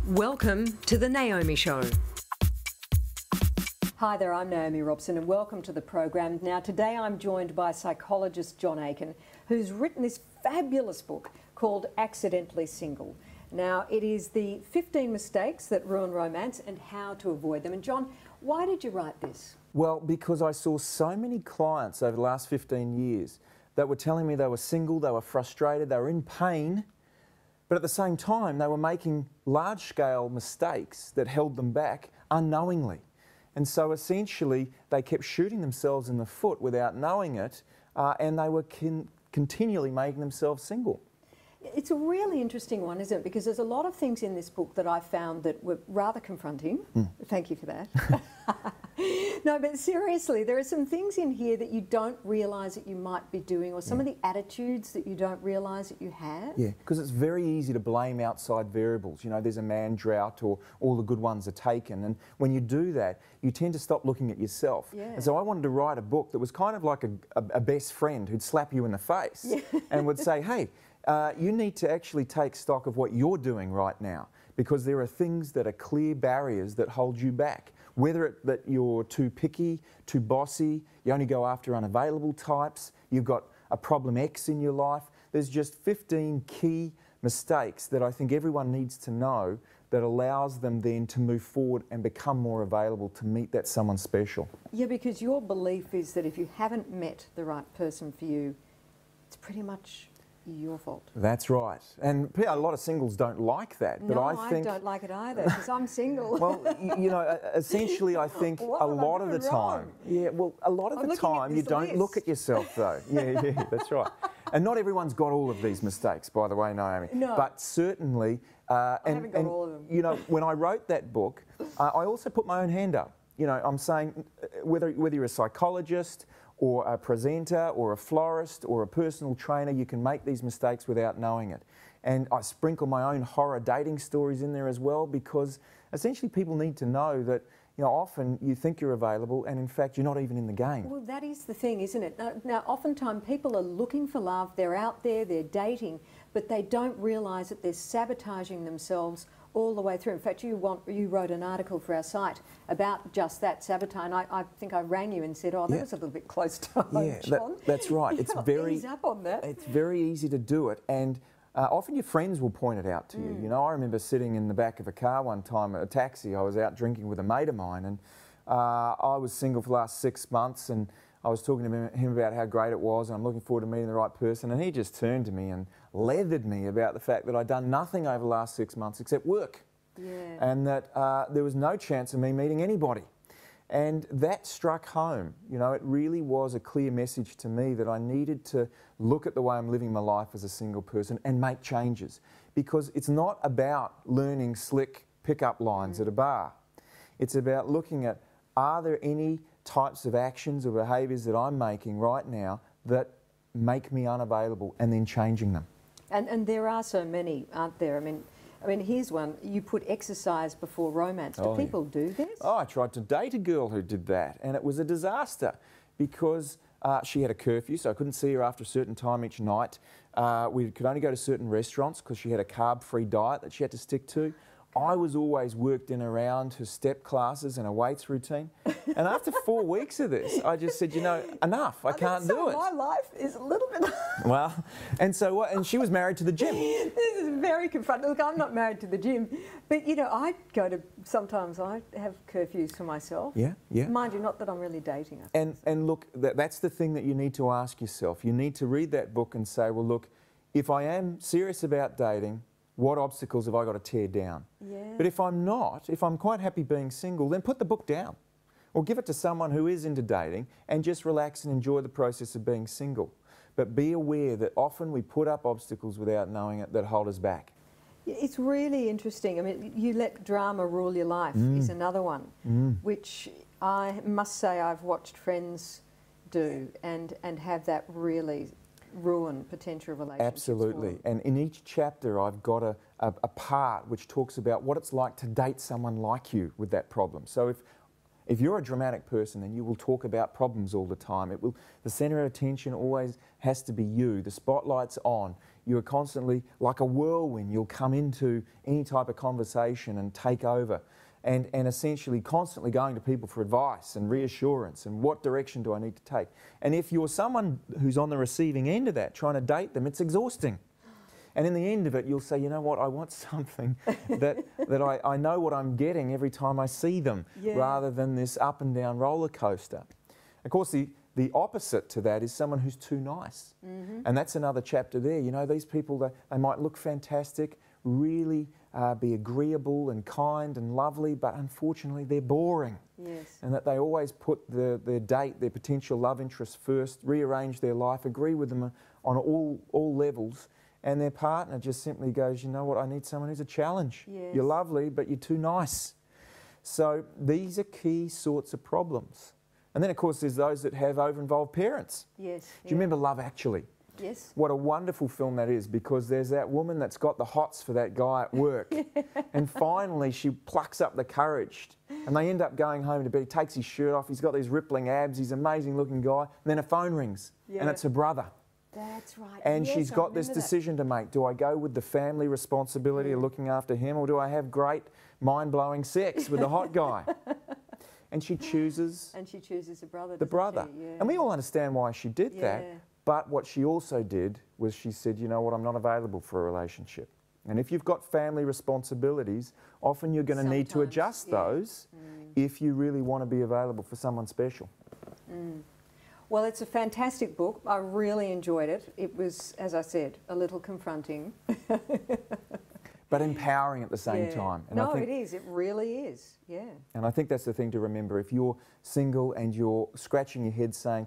Welcome to The Naomi Show. Hi there, I'm Naomi Robson and welcome to the program. Now today I'm joined by psychologist John Aiken, who's written this fabulous book called Accidentally Single. Now it is the 15 mistakes that ruin romance and how to avoid them. And John, why did you write this? Well, because I saw so many clients over the last 15 years that were telling me they were single, they were frustrated, they were in pain, but at the same time they were making large-scale mistakes that held them back unknowingly. And so essentially they kept shooting themselves in the foot without knowing it, and they were continually making themselves single. It's a really interesting one, isn't it? Because there's a lot of things in this book that I found that were rather confronting. Thank you for that. No, but seriously, there are some things in here that you don't realise that you might be doing, or some of the attitudes that you don't realise that you have. Yeah, because it's very easy to blame outside variables. You know, there's a man drought or all the good ones are taken. And when you do that, you tend to stop looking at yourself. Yeah. And so I wanted to write a book that was kind of like a best friend who'd slap you in the face and would say, hey, you need to actually take stock of what you're doing right now, because there are things that are clear barriers that hold you back. Whether it that you're too picky, too bossy, you only go after unavailable types, you've got a problem X in your life. There's just 15 key mistakes that I think everyone needs to know that allows them then to move forward and become more available to meet that someone special. Yeah, because your belief is that if you haven't met the right person for you, it's pretty much your fault. That's right. And a lot of singles don't like that. But no, I think, don't like it either, because I'm single. Well, you know, essentially I think a lot of the time, a lot of the time you don't look at yourself though. Yeah, that's right. And not everyone's got all of these mistakes, by the way, Naomi. No. But certainly, I haven't got all of them. You know, when I wrote that book, I also put my own hand up. You know, I'm saying whether you're a psychologist or a presenter or a florist or a personal trainer, you can make these mistakes without knowing it. And I sprinkle my own horror dating stories in there as well, because essentially people need to know that, you know, often you think you're available and in fact you're not even in the game. Well, that is the thing, isn't it? Now, oftentimes people are looking for love, they're out there, they're dating, but they don't realise that they're sabotaging themselves all the way through. In fact, you wrote an article for our site about just that, sabotage. I think I rang you and said, oh, that was a little bit close to home, John. That's right. It's very ease up on that. It's very easy to do it, and often your friends will point it out to you. You know, I remember sitting in the back of a car one time, a taxi. I was out drinking with a mate of mine, and I was single for the last 6 months, and I was talking to him about how great it was, and I'm looking forward to meeting the right person, and he just turned to me and leathered me about the fact that I'd done nothing over the last 6 months except work. Yeah. And that there was no chance of me meeting anybody. And that struck home. You know, it really was a clear message to me that I needed to look at the way I'm living my life as a single person and make changes. Because it's not about learning slick pickup lines at a bar. It's about looking at, are there any types of actions or behaviours that I'm making right now that make me unavailable, and then changing them. And there are so many, aren't there? I mean, here's one. You put exercise before romance. Do people do this? Oh, I tried to date a girl who did that, and it was a disaster because she had a curfew, so I couldn't see her after a certain time each night. We could only go to certain restaurants because she had a carb-free diet that she had to stick to. I was always worked in around her step classes and her weights routine. And after 4 weeks of this, I just said, you know, enough, I can't do it. My life is a little bit... Well, and so what? And she was married to the gym. This is very confronting. Look, I'm not married to the gym, but, you know, I go to... Sometimes I have curfews for myself. Yeah, yeah. Mind you, not that I'm really dating. And look, that's the thing that you need to ask yourself. You need to read that book and say, well, look, if I am serious about dating, what obstacles have I got to tear down? Yeah. But if I'm not, if I'm quite happy being single, then put the book down. Or give it to someone who is into dating and just relax and enjoy the process of being single. But be aware that often we put up obstacles without knowing it that hold us back. It's really interesting. I mean, you let drama rule your life is another one, which I must say I've watched friends do and have that really ruin potential relationships. Absolutely. And in each chapter I've got a part which talks about what it's like to date someone like you with that problem. So if you're a dramatic person, then you will talk about problems all the time. The centre of attention always has to be you. The spotlight's on. you're constantly like a whirlwind. You'll come into any type of conversation and take over. And essentially constantly going to people for advice and reassurance and what direction do I need to take. And if you're someone who's on the receiving end of that, trying to date them, it's exhausting. And in the end of it, you'll say, you know what, I want something that I know what I'm getting every time I see them, rather than this up and down roller coaster. Of course, the opposite to that is someone who's too nice. And that's another chapter there. You know, these people, they might look fantastic, really be agreeable and kind and lovely, but unfortunately they're boring. Yes. And that they always put their date, their potential love interest first, rearrange their life, agree with them on all levels, and their partner just simply goes, you know what, I need someone who's a challenge. Yes. You're lovely, but you're too nice. So these are key sorts of problems. And then of course there's those that have over-involved parents. Yes. Do you remember Love Actually? Yes. What a wonderful film that is, because there's that woman that's got the hots for that guy at work. And finally she plucks up the courage and they end up going home to bed. He takes his shirt off, he's got these rippling abs, he's an amazing looking guy, and then a phone rings and it's her brother. That's right. And yes, she's got this decision to make. Do I go with the family responsibility of looking after him, or do I have great mind-blowing sex with the hot guy? And she chooses... And she chooses the brother, the brother. She? Yeah. And we all understand why she did that. But what she also did was she said, you know what, I'm not available for a relationship. And if you've got family responsibilities, often you're going to need to adjust those if you really want to be available for someone special. Well, it's a fantastic book. I really enjoyed it. It was, as I said, a little confronting. But empowering at the same time. And no, I think, it is. It really is. Yeah. And I think that's the thing to remember. If you're single and you're scratching your head saying,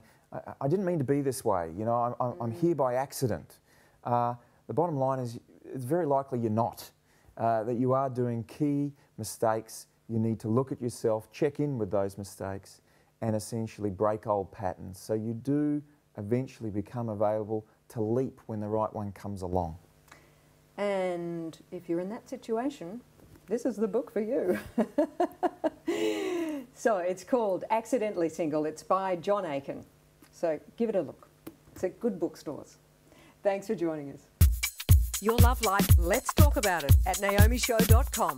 I didn't mean to be this way, you know, I'm here by accident. The bottom line is it's very likely you're not. That you are doing key mistakes. You need to look at yourself, check in with those mistakes, and essentially break old patterns. So you do eventually become available to leap when the right one comes along. And if you're in that situation, this is the book for you. So it's called Accidentally Single. It's by John Aiken. So give it a look. It's at good bookstores. Thanks for joining us. Your love life, let's talk about it at naomishow.com.